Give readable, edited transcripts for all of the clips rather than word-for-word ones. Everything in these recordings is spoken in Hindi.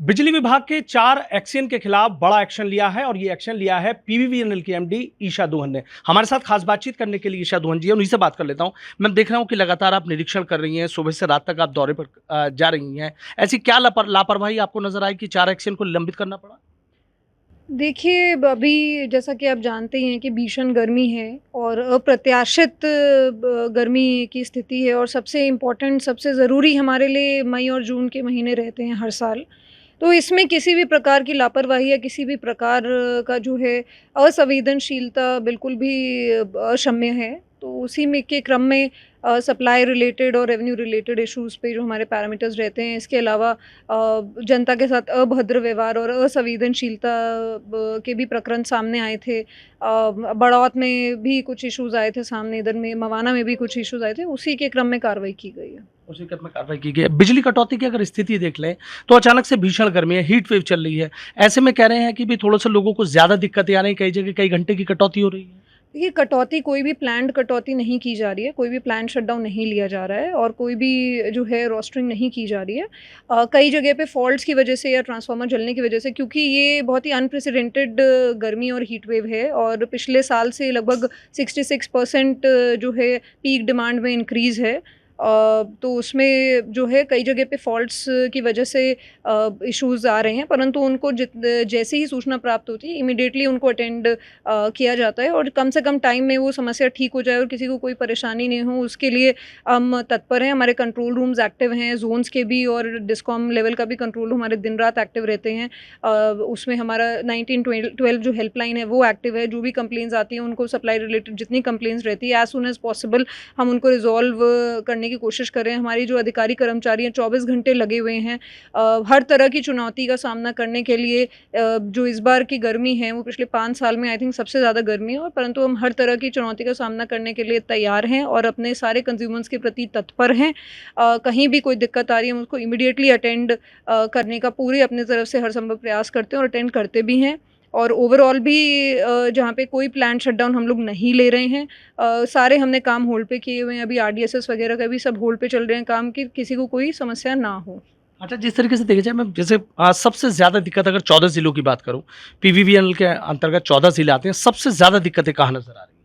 बिजली विभाग के 4 एक्सियन के खिलाफ बड़ा एक्शन लिया है और ये एक्शन लिया है पीवीवीएनएल की एमडी ईशा दोहन ने। हमारे साथ खास बातचीत करने के लिए ईशा दोहन जी है, उन्हीं से बात कर लेता हूं। मैं देख रहा हूं कि लगातार आप निरीक्षण कर रही हैं, सुबह से रात तक आप दौरे पर जा रही हैं। ऐसी क्या लापरवाही आपको नजर आई कि 4 एक्सियन को निलंबित करना पड़ा? देखिए, अभी जैसा कि आप जानते ही हैं कि भीषण गर्मी है और अप्रत्याशित गर्मी की स्थिति है और सबसे इम्पोर्टेंट, सबसे ज़रूरी हमारे लिए मई और जून के महीने रहते हैं हर साल। तो इसमें किसी भी प्रकार की लापरवाही या किसी भी प्रकार का जो है असंवेदनशीलता बिल्कुल भी अक्षम्य है। तो उसी में के क्रम में सप्लाई रिलेटेड और रेवेन्यू रिलेटेड इश्यूज़ पे जो हमारे पैरामीटर्स रहते हैं, इसके अलावा जनता के साथ अभद्र व्यवहार और असंवेदनशीलता के भी प्रकरण सामने आए थे। बड़ौत में भी कुछ इश्यूज़ आए थे सामने, इधर में मवाना में भी कुछ इश्यूज़ आए थे, उसी के क्रम में कार्रवाई की गई है। उसी क्रम में कार्रवाई की गई है। बिजली कटौती की अगर स्थिति देख लें तो अचानक से भीषण गर्मी है, हीट वेव चल रही है। ऐसे में कह रहे हैं कि भी थोड़ा सा लोगों को ज्यादा दिक्कतें आ रही, कई जगह कई घंटे की कटौती हो रही है। देखिए, कटौती कोई भी प्लान्ड कटौती नहीं की जा रही है, कोई भी प्लान्ड शटडाउन नहीं लिया जा रहा है और कोई भी जो है रोस्टरिंग नहीं की जा रही है। कई जगह पे फॉल्ट्स की वजह से या ट्रांसफार्मर जलने की वजह से, क्योंकि ये बहुत ही अनप्रेसिडेंटेड गर्मी और हीट वेव है और पिछले साल से लगभग 66% जो है पीक डिमांड में इंक्रीज़ है। तो उसमें जो है कई जगह पे फॉल्ट्स की वजह से इश्यूज़ आ रहे हैं, परंतु उनको जैसे ही सूचना प्राप्त होती है इमीडिएटली उनको अटेंड किया जाता है और कम से कम टाइम में वो समस्या ठीक हो जाए और किसी को कोई परेशानी नहीं हो, उसके लिए हम तत्पर हैं। हमारे कंट्रोल रूम्स एक्टिव हैं, ज़ोन्स के भी और डिस्कॉम लेवल का भी कंट्रोल रूम हमारे दिन रात एक्टिव रहते हैं। उसमें हमारा 1912 जो हेल्पलाइन है वो एक्टिव है। जो भी कंप्लेंट्स आती हैं उनको, सप्लाई रिलेटेड जितनी कंप्लेंट्स रहती है, एज़ सून एज़ पॉसिबल हम उनको रिज़ॉल्व करने की कोशिश कर रहे हैं। हमारी जो अधिकारी कर्मचारी हैं 24 घंटे लगे हुए हैं हर तरह की चुनौती का सामना करने के लिए। जो इस बार की गर्मी है वो पिछले 5 साल में आई थिंक सबसे ज़्यादा गर्मी है, और परंतु हम हर तरह की चुनौती का सामना करने के लिए तैयार हैं और अपने सारे कंज्यूमर्स के प्रति तत्पर हैं। कहीं भी कोई दिक्कत आ रही है हम उसको इमीडिएटली अटेंड करने का पूरी अपनी तरफ से हर संभव प्रयास करते हैं और अटेंड करते भी हैं। और ओवरऑल भी जहाँ पे कोई प्लान्ड शटडाउन हम लोग नहीं ले रहे हैं। सारे हमने काम होल्ड पे किए हुए हैं, अभी आरडीएसएस वगैरह का भी सब होल्ड पे चल रहे हैं काम, कि किसी को कोई समस्या ना हो। अच्छा, जिस तरीके से देखा जाए, मैं जैसे सबसे ज्यादा दिक्कत अगर 14 जिलों की बात करूं, पीवीवीएनएल के अंतर्गत 14 जिले आते हैं, सबसे ज्यादा दिक्कतें कहाँ नजर आ रही हैं?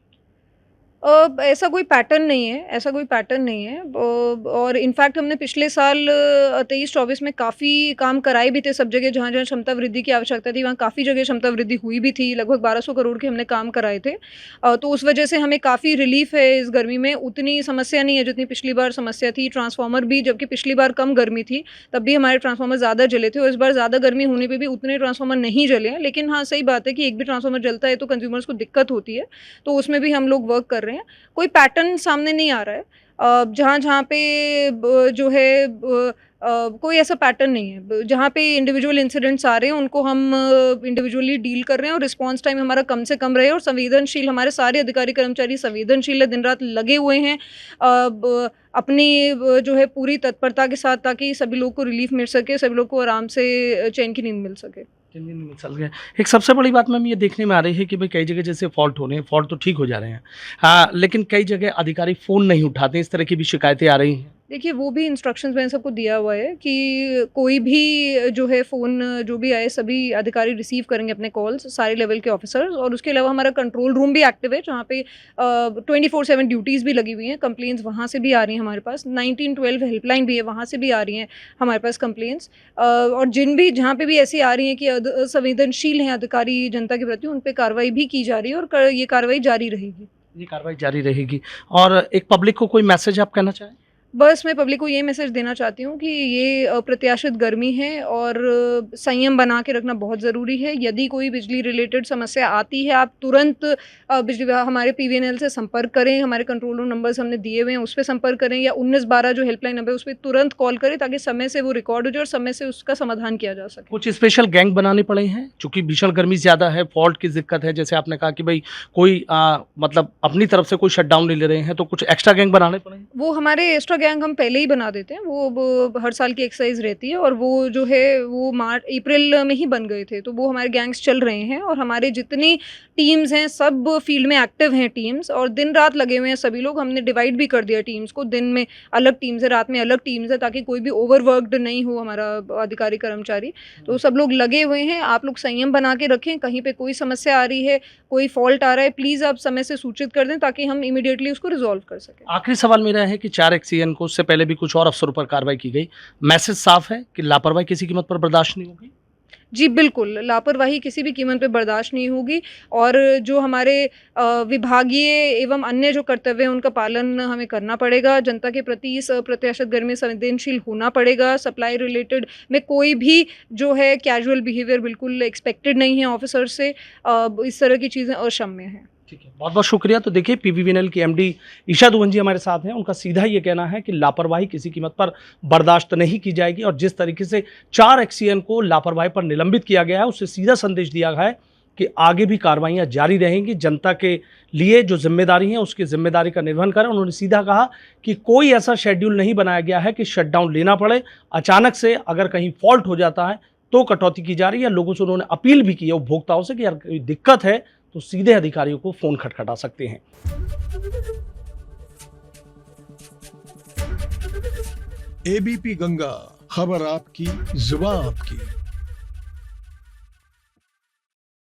ऐसा कोई पैटर्न नहीं है, ऐसा कोई पैटर्न नहीं है। और इनफैक्ट हमने पिछले साल 23-24 में काफ़ी काम कराए भी थे सब जगह, जहाँ-जहाँ क्षमता वृद्धि की आवश्यकता थी, वहाँ काफ़ी जगह क्षमता वृद्धि हुई भी थी। लगभग 1200 करोड़ के हमने काम कराए थे। तो उस वजह से हमें काफ़ी रिलीफ़ है इस गर्मी में। उतनी समस्या नहीं है जितनी पिछली बार समस्या थी। ट्रांसफार्मर भी, जबकि पिछली बार कम गर्मी थी, तब भी हमारे ट्रांसफार्मर ज़्यादा जले थे और इस बार ज़्यादा गर्मी होने पे भी उतने ट्रांसफार्मर नहीं जले हैं। लेकिन हाँ, सही बात है कि एक भी ट्रांसफार्मर जलता है तो कंज्यूमर्स को दिक्कत होती है, तो उसमें भी हम लोग वर्क कर रहे हैं। कोई पैटर्न सामने नहीं आ रहा है। जहाँ-जहाँ पे जो है कोई ऐसा पैटर्न नहीं है। जहाँ पे इंडिविजुअल इंसिडेंट्स आ रहे हैं उनको हम इंडिविजुअली डील कर रहे हैं और रिस्पॉन्स टाइम हमारा कम से कम रहे और संवेदनशील, हमारे सारे अधिकारी कर्मचारी संवेदनशील है, दिन रात लगे हुए हैं अपनी जो है पूरी तत्परता के साथ, ताकि सभी लोग को रिलीफ मिल सके, सभी लोग को आराम से चैन की नींद मिल सके। चलिए, निकल गए। एक सबसे बड़ी बात मैम ये देखने में आ रही है कि भाई कई जगह जैसे फॉल्ट हो रहे हैं, फॉल्ट तो ठीक हो जा रहे हैं, हाँ, लेकिन कई जगह अधिकारी फ़ोन नहीं उठाते, इस तरह की भी शिकायतें आ रही हैं। देखिए, वो भी इंस्ट्रक्शंस मैंने सबको दिया हुआ है कि कोई भी जो है फ़ोन जो भी आए, सभी अधिकारी रिसीव करेंगे अपने कॉल्स, सारे लेवल के ऑफिसर्स। और उसके अलावा हमारा कंट्रोल रूम भी एक्टिव है, जहाँ पे 24/7 ड्यूटीज़ भी लगी हुई हैं। कंप्लेंट्स वहाँ से भी आ रही हैं हमारे पास। 1912 हेल्पलाइन भी है, वहाँ से भी आ रही हैं हमारे पास कंप्लेंट्स। और जहाँ पे भी ऐसी आ रही हैं कि संवेदनशील हैं अधिकारी जनता के प्रति, उन पे कार्रवाई भी की जा रही है और ये कार्रवाई जारी रहेगी। ये कार्रवाई जारी रहेगी। और एक पब्लिक को कोई मैसेज आप कहना चाहें? बस मैं पब्लिक को ये मैसेज देना चाहती हूँ कि ये अप्रत्याशित गर्मी है और संयम बना के रखना बहुत ज़रूरी है। यदि कोई बिजली रिलेटेड समस्या आती है, आप तुरंत बिजली विभाग, हमारे पीवीएनएल से संपर्क करें। हमारे कंट्रोल रूम नंबर्स हमने दिए हुए हैं, उस पे संपर्क करें, या 1912 जो हेल्पलाइन नंबर है उस पे तुरंत कॉल करें, ताकि समय से वो रिकॉर्ड हो जाए और समय से उसका समाधान किया जा सके। कुछ स्पेशल गैंग बनाने पड़े हैं चूंकि भीषण गर्मी ज़्यादा है, फॉल्ट की दिक्कत है, जैसे आपने कहा कि भाई कोई मतलब अपनी तरफ से कोई शटडाउन नहीं ले रहे हैं, तो कुछ एक्स्ट्रा गैंग बनाने पड़े हैं? वो हमारे एक्स्ट्रा गैंग हम पहले ही बना देते हैं, वो हर साल की एक्सरसाइज रहती है और वो जो है वो मार्च अप्रैल में ही बन गए थे, तो वो हमारे गैंग्स चल रहे हैं और हमारे जितनी टीम्स हैं सब फील्ड में एक्टिव हैं टीम्स, और दिन रात लगे हुए हैं सभी लोग। हमने डिवाइड भी कर दिया टीम्स को, दिन में अलग टीम्स है, रात में अलग टीम्स है, ताकि कोई भी ओवरवर्कड नहीं हो हमारा अधिकारी कर्मचारी। तो सब लोग लगे हुए हैं। आप लोग संयम बना के रखें, कहीं पे कोई समस्या आ रही है, कोई फॉल्ट आ रहा है, प्लीज़ आप समय से सूचित कर दें ताकि हम इमीडिएटली उसको रिजॉल्व कर सकें। आखिरी सवाल मेरा है कि 4 एक्सीएन को, उससे पहले भी कुछ और अफसरों पर कार्रवाई की गई, मैसेज साफ है कि लापरवाही किसी कीमत पर बर्दाश्त नहीं होगी? जी बिल्कुल, लापरवाही किसी भी कीमत पे बर्दाश्त नहीं होगी और जो हमारे विभागीय एवं अन्य जो कर्तव्य हैं उनका पालन हमें करना पड़ेगा। जनता के प्रति इस अप्रत्याशित गर्मी में संवेदनशील होना पड़ेगा। सप्लाई रिलेटेड में कोई भी जो है कैजुअल बिहेवियर बिल्कुल एक्सपेक्टेड नहीं है ऑफ़िसर से। इस तरह की चीज़ें अक्षम्य हैं। ठीक है, बहुत बहुत शुक्रिया। तो देखिए, पीवीवीएनएल की एमडी ईशा दुहन जी हमारे साथ हैं। उनका सीधा ये कहना है कि लापरवाही किसी कीमत पर बर्दाश्त नहीं की जाएगी और जिस तरीके से 4 एक्सीएन को लापरवाही पर निलंबित किया गया है, उससे सीधा संदेश दिया गया है कि आगे भी कार्रवाइयां जारी रहेंगी। जनता के लिए जो जिम्मेदारी है उसकी जिम्मेदारी का निर्वहन करें। उन्होंने सीधा कहा कि कोई ऐसा शेड्यूल नहीं बनाया गया है कि शटडाउन लेना पड़े। अचानक से अगर कहीं फॉल्ट हो जाता है तो कटौती की जा रही है। लोगों से उन्होंने अपील भी की है उपभोक्ताओं से कि यार कोई दिक्कत है तो सीधे अधिकारियों को फोन खटखटा सकते हैं। एबीपी गंगा, खबर आपकी, जुबान आपकी।